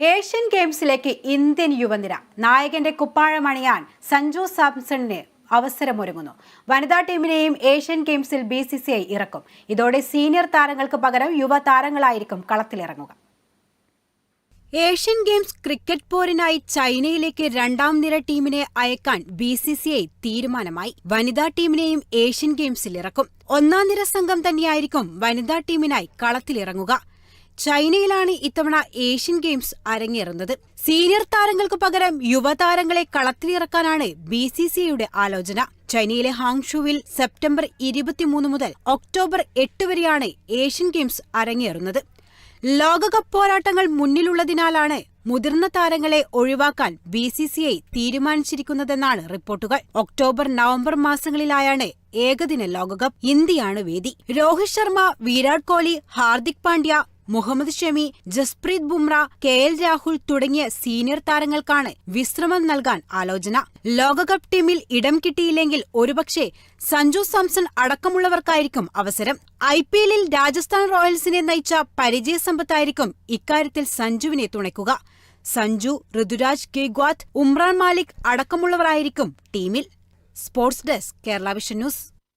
Asian ഗെയിംസിലേക്ക് Indian യുവനിര നായകന്റെ കുപ്പാഴമണിയാൻ സഞ്ജു സാംസണിന് അവസരമൊരുങ്ങുന്നു. വനിതാ ടീമിനെയും Asian ഗെയിംസിൽ BCCI ഇറക്കും. ഇതോടെ സീനിയർ താരങ്ങൾക്ക് പകരം യുവ താരങ്ങളായിരിക്കും കളത്തിലിറങ്ങുക. ഏഷ്യൻ ഗെയിംസ് ക്രിക്കറ്റ് പോരിനായി ചൈനയിലേക്ക് രണ്ടാം നിര ടീമിനെ അയക്കാൻ BCCI തീരുമാനമായി. വനിതാ ടീമിനെയും ഏഷ്യൻ ഗെയിംസിൽ ഇറക്കും. ഒന്നാം നിര സംഘം തന്നെയായിരിക്കും വനിതാ ടീമിനായി കളത്തിലിറങ്ങുക. ചൈനയിലാണ് ഇത്തവണ ഏഷ്യൻ ഗെയിംസ് അരങ്ങേറുന്നത്. സീനിയർ താരങ്ങൾക്ക് പകരം യുവതാരങ്ങളെ കളത്തിലിറക്കാനാണ് BCCIയുടെ ആലോചന. ചൈനയിലെ ഹാങ്ഷുവിൽ സെപ്റ്റംബർ 23 മുതൽ ഒക്ടോബർ 8 വരെയാണ് ഏഷ്യൻ ഗെയിംസ് അരങ്ങേറുന്നത്. ലോകകപ്പ് പോരാട്ടങ്ങൾ മുന്നിലുള്ളതിനാലാണ് മുതിർന്ന താരങ്ങളെ ഒഴിവാക്കാൻ BCCI തീരുമാനിച്ചിരിക്കുന്നതെന്നാണ് റിപ്പോർട്ടുകൾ. ഒക്ടോബർ നവംബർ മാസങ്ങളിലായാണ് ഏകദിന ലോകകപ്പ്. ഇന്ത്യയാണ് വേദി. രോഹിത് ശർമ്മ, വിരാട് കോഹ്ലി, ഹാർദിക് പാണ്ഡ്യ, മുഹമ്മദ് ഷമി, ജസ്പ്രീത് ബുംറ, KL രാഹുൽ തുടങ്ങിയ സീനിയർ താരങ്ങൾക്കാണ് വിശ്രമം നൽകാൻ ആലോചന. ലോകകപ്പ് ടീമിൽ ഇടം കിട്ടിയില്ലെങ്കിൽ ഒരുപക്ഷെ സഞ്ജു സാംസൺ അടക്കമുള്ളവർക്കായിരിക്കും അവസരം. IPL-ൽ രാജസ്ഥാൻ റോയൽസിനെ നയിച്ച പരിചയസമ്പത്തായിരിക്കും ഇക്കാര്യത്തിൽ സഞ്ജുവിനെ തുണയ്ക്കുക. സഞ്ജു, ഋതുരാജ് ഗെയ്ക്വാദ്, ഉമ്രാൻ മാലിക് അടക്കമുള്ളവരായിരിക്കും ടീമിൽ. Sports desk, Kerala vision news.